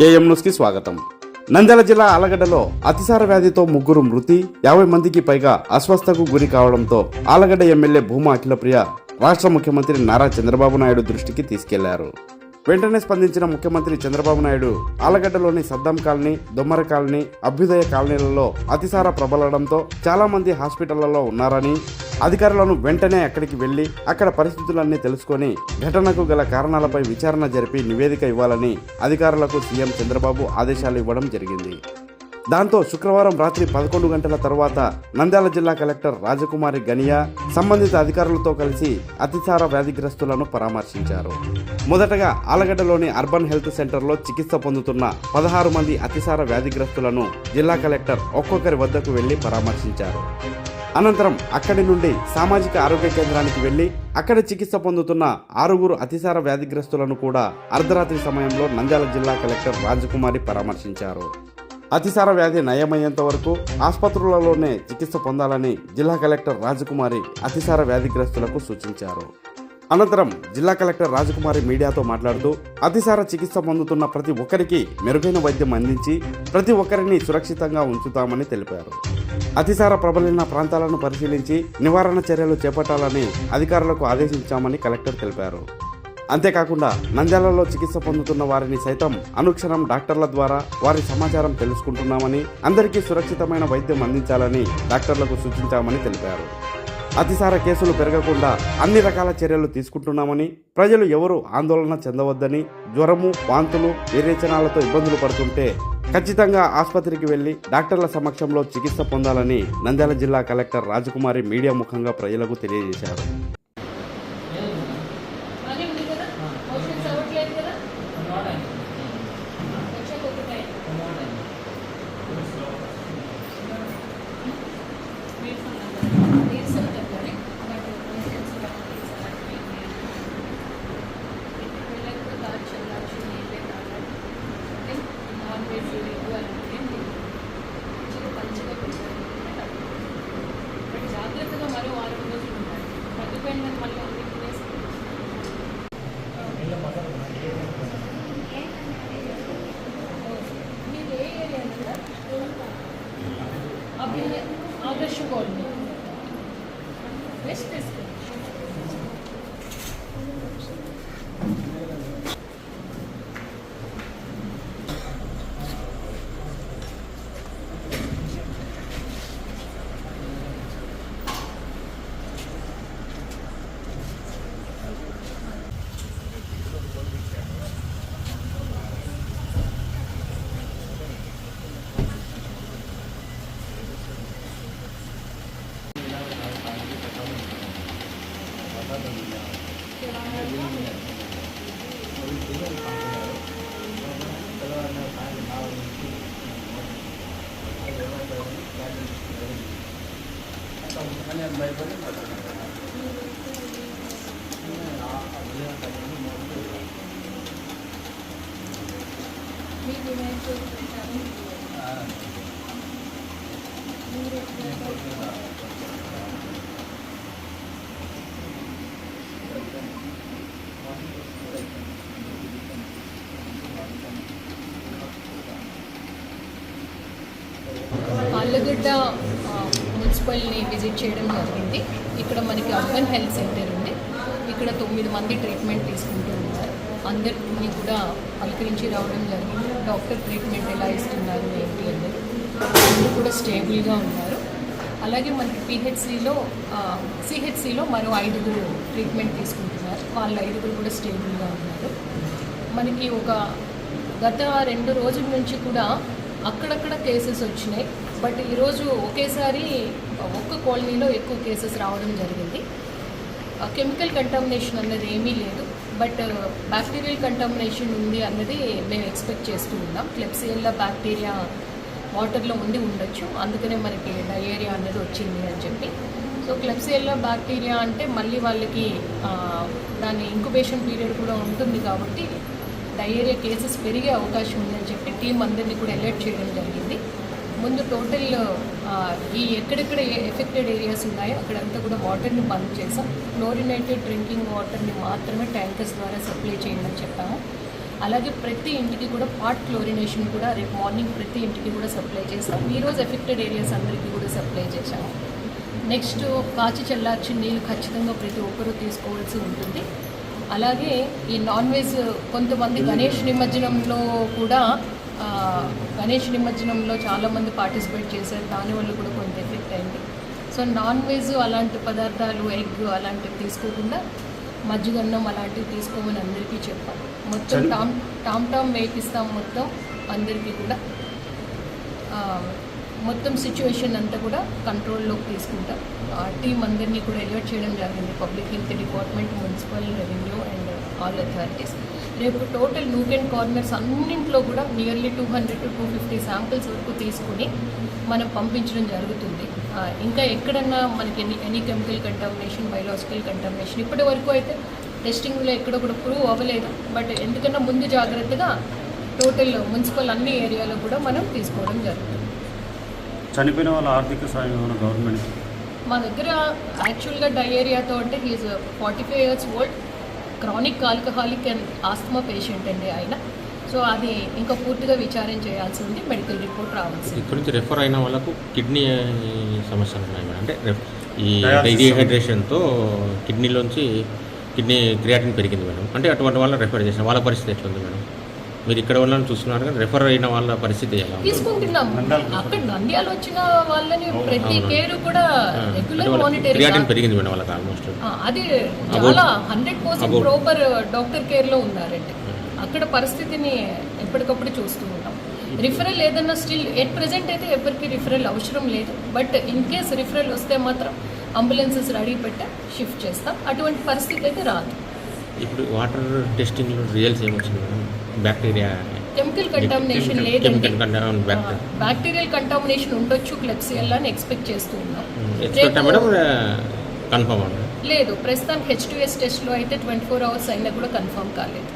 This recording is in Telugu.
ఏఎం న్యూస్కి స్వాగతం. నంద్యాల జిల్లా ఆలగడ్డలో అతిసార వ్యాధితో 3 మృతి, 50 మందికి పైగా అస్వస్థకు గురి కావడంతో ఆలగడ్డ ఎమ్మెల్యే భూమా అఖిలప్రియ రాష్ట్ర ముఖ్యమంత్రి నారా చంద్రబాబు నాయుడు దృష్టికి తీసుకెళ్లారు. వెంటనే స్పందించిన ముఖ్యమంత్రి చంద్రబాబు నాయుడు ఆలగడ్డలోని సద్దం కాలనీ, దొమ్మర కాలనీ, అభ్యుదయ కాలనీలలో అతిసార ప్రబలడంతో చాలా మంది హాస్పిటళ్లలో ఉన్నారని, అధికారులను వెంటనే అక్కడికి వెళ్లి అక్కడ పరిస్థితులన్నీ తెలుసుకొని ఘటనకు గల కారణాలపై విచారణ జరిపి నివేదిక ఇవ్వాలని అధికారులకు సీఎం చంద్రబాబు ఆదేశాలు ఇవ్వడం జరిగింది. దాంతో శుక్రవారం రాత్రి 11 గంటల తర్వాత నంద్యాల జిల్లా కలెక్టర్ రాజకుమారి గనియా సంబంధిత అధికారులతో కలిసి అతిసార వ్యాధిగ్రస్తులను పరామర్శించారు. మొదటగా ఆలగడ్డలోని అర్బన్ హెల్త్ సెంటర్లో చికిత్స పొందుతున్న 16 మంది అతిసార వ్యాధిగ్రస్తులను జిల్లా కలెక్టర్ ఒక్కొక్కరి వద్దకు వెళ్లి పరామర్శించారు. అనంతరం అక్కడి నుండి సామాజిక ఆరోగ్య కేంద్రానికి వెళ్లి అక్కడ చికిత్స పొందుతున్న 6 అతిసార వ్యాధిగ్రస్తులను కూడా అర్ధరాత్రి సమయంలో నంద్యాల జిల్లా కలెక్టర్ రాజకుమారి పరామర్శించారు. అతిసార వ్యాధి నయమయ్యేంత వరకు ఆసుపత్రులలోనే చికిత్స పొందాలని జిల్లా కలెక్టర్ రాజకుమారి అతిసార వ్యాధిగ్రస్తులకు సూచించారు. అనంతరం జిల్లా కలెక్టర్ రాజకుమారి మీడియాతో మాట్లాడుతూ అతిసార చికిత్స పొందుతున్న ప్రతి ఒక్కరికి మెరుగైన వైద్యం అందించి ప్రతి ఒక్కరిని సురక్షితంగా ఉంచుతామని తెలిపారు. అతిసార ప్రబలిన ప్రాంతాలను పరిశీలించి నివారణ చర్యలు చేపట్టాలని అధికారులకు ఆదేశించామని కలెక్టర్ తెలిపారు. అంతేకాకుండా నంద్యాలలో చికిత్స పొందుతున్న వారిని సైతం అనుక్షణం డాక్టర్ల ద్వారా వారి సమాచారం తెలుసుకుంటున్నామని, అందరికీ సురక్షితమైన వైద్యం అందించాలని డాక్టర్లకు సూచించామని తెలిపారు. అతిసార కేసులు పెరగకుండా అన్ని రకాల చర్యలు తీసుకుంటున్నామని, ప్రజలు ఎవరూ ఆందోళన చెందవద్దని, జ్వరము, వాంతులు, విరేచనాలతో ఇబ్బందులు పడుతుంటే ఖచ్చితంగా ఆసుపత్రికి వెళ్లి డాక్టర్ల సమక్షంలో చికిత్స పొందాలని నంద్యాల జిల్లా కలెక్టర్ రాజకుమారి మీడియా ముఖంగా ప్రజలకు తెలియజేశారు. జాగ్రత్తగా మరో 6 రోజులు ఉంటాయి. తగ్గిపోయిన మళ్ళీ మీరు ఏ ఏరియా ఆదర్శ కాలనీ రెస్ట్ తీసుకోండి. ఆలగడ్డ మున్సిపల్ని విజిట్ చేయడం జరిగింది. ఇక్కడ మనకి అర్బన్ హెల్త్ సెంటర్ ఉంది. ఇక్కడ 9 మంది ట్రీట్మెంట్ తీసుకుంటూ ఉన్నారు. అందరినీ కూడా పలకరించి రావడం జరిగింది. డాక్టర్ ట్రీట్మెంట్ ఎలా ఇస్తున్నారు ఏంటి అనేది అందరూ కూడా స్టేబుల్గా ఉన్నారు. అలాగే మనకి సిహెచ్సిలో మరో 5 ట్రీట్మెంట్ తీసుకుంటున్నారు. వాళ్ళ 5 కూడా స్టేబుల్గా ఉన్నారు. మనకి గత 2 రోజుల నుంచి కూడా అక్కడక్కడ కేసెస్ వచ్చినాయి. బట్ ఈరోజు ఒకేసారి ఒక్క కాలనీలో ఎక్కువ కేసెస్ రావడం జరిగింది. కెమికల్ కంటామినేషన్ అన్నది ఏమీ లేదు, బట్ బ్యాక్టీరియల్ కంటామినేషన్ ఉంది అన్నది మేము ఎక్స్పెక్ట్ చేస్తూ ఉన్నాం. క్లెప్సియల్లా బ్యాక్టీరియా వాటర్లో ఉండొచ్చు, అందుకనే మనకి డయేరియా అన్నది వచ్చింది అని చెప్పి. సో క్లెప్సియల్లా బ్యాక్టీరియా అంటే మళ్ళీ వాళ్ళకి దాని ఇంక్యుబేషన్ పీరియడ్ కూడా ఉంటుంది కాబట్టి డయేరియా కేసెస్ పెరిగే అవకాశం ఉందని చెప్పి టీం అందరినీ కూడా అలర్ట్ చేయడం జరిగింది. ముందు టోటల్ ఈ ఎక్కడెక్కడ ఎఫెక్టెడ్ ఏరియాస్ ఉన్నాయో అక్కడంతా కూడా వాటర్ని బంద్ చేసాం. క్లోరినేటెడ్ డ్రింకింగ్ వాటర్ని మాత్రమే ట్యాంకర్స్ ద్వారా సప్లై చేయమని చెప్పాము. అలాగే ప్రతి ఇంటికి కూడా పార్ట్ క్లోరినేషన్ కూడా రేపు మార్నింగ్ ప్రతి ఇంటికి కూడా సప్లై చేస్తాం. ఈరోజు ఎఫెక్టెడ్ ఏరియాస్ అందరికీ కూడా సప్లై చేశాము. నెక్స్ట్ కాచి చల్లార్చిన నీళ్ళు ఖచ్చితంగా ప్రతి ఒక్కరూ తీసుకోవాల్సి ఉంటుంది. అలాగే ఈ నాన్ వెజ్ కొంతమంది గణేష్ నిమజ్జనంలో కూడా గణేష్ నిమజ్జనంలో చాలామంది పార్టిసిపేట్ చేశారు, దానివల్ల కూడా కొంత ఎఫెక్ట్ అయింది. సో నాన్ వెజ్ అలాంటి పదార్థాలు ఎగ్ అలాంటివి తీసుకోకుండా మజ్జిగన్నం అలాంటివి తీసుకోమని అందరికీ చెప్పాలి. మొత్తం టామ్ వేపిస్తాం మొత్తం అందరికీ కూడా. మొత్తం సిచ్యువేషన్ అంతా కూడా కంట్రోల్లోకి తీసుకుంటాం. టీం అందరినీ కూడా ఎలివేట్ చేయడం జరిగింది, public health department, municipal, revenue and all authorities. రేపు టోటల్ నూక్ అండ్ కార్నర్స్ అన్నింట్లో కూడా నియర్లీ 200 to 250 శాంపిల్స్ వరకు తీసుకుని మనం పంపించడం జరుగుతుంది. ఇంకా ఎక్కడన్నా మనకి any chemical contamination, biological contamination ఇప్పటి వరకు అయితే టెస్టింగ్లో ఎక్కడ కూడా ప్రూవ్ అవ్వలేదు. బట్ ఎందుకన్నా ముందు జాగ్రత్తగా టోటల్ మున్సిపల్ అన్ని ఏరియాలో కూడా మనం తీసుకోవడం జరుగుతుంది. చనిపోయిన వాళ్ళ ఆర్థిక సాయం ఏమైనా గవర్నమెంట్? మా దగ్గర యాక్చువల్గా డయేరియాతో అంటే he's 45 years old, chronic alcoholic and asthma patient అండి ఆయన. సో అది ఇంకా పూర్తిగా విచారం చేయాల్సి ఉంది, మెడికల్ రిపోర్ట్ రావాల్సి. ఇక్కడ నుంచి రెఫర్ అయిన వాళ్ళకు కిడ్నీ సమస్యలు ఉన్నాయి మేడం. అంటే ఈ డీహైడ్రేషన్తో కిడ్నీలోంచి కిడ్నీ క్రియాటిన్ పెరిగింది మేడం. అంటే అటువంటి వాళ్ళని రెఫర్ చేసిన వాళ్ళ పరిస్థితి ఎట్లుంది మేడం? మీరు ఇక్కడ వాళ్ళని చూస్తున్నారు కానీ రెఫర్ అయిన వాళ్ళ పరిస్థితి ఎలా? తీసుకుంటున్నాం. అక్కడ నంద్యాల వచ్చిన వాళ్ళని ప్రతి కేర్ కూడా రెగ్యులర్ మానిటరింగ్. క్రియాటిన్ పెరిగింది మేడం వాళ్ళకి ఆల్మోస్ట్. అది చాలా 100% ప్రాపర్ డాక్టర్ కేర్లో ఉన్నారండి. అక్కడ పరిస్థితిని ఎప్పటికప్పుడు చూస్తూ ఉంటాం. రిఫరల్ ఏదన్నా స్టిల్ ఎట్ ప్రెజెంట్ అయితే ఎవరికి రిఫరల్ అవసరం లేదు. బట్ ఇన్ కేస్ రిఫరల్ వస్తే మాత్రం అంబులెన్సెస్ రెడీ పెట్టి షిఫ్ట్ చేస్తాం. అటువంటి పరిస్థితి అయితే రాదు. ఇప్పుడు వాటర్ టెస్టింగ్లో రిజల్ట్స్ ఏమొచ్చింది మేడం? బ్యాక్టీరియా కెమికల్ కంటామినేషన్ లేదండి. బ్యాక్టీరియల్ కంటామినేషన్ ఉండొచ్చు క్లెప్సియల్లా అని ఎక్స్పెక్ట్ చేస్తూ ఉన్నాం. కన్ఫర్మ్ లేదు, ప్రస్తుతానికి H2S టెస్ట్లో అయితే 24 hours అయినా కూడా కన్ఫర్మ్ కాలేదు.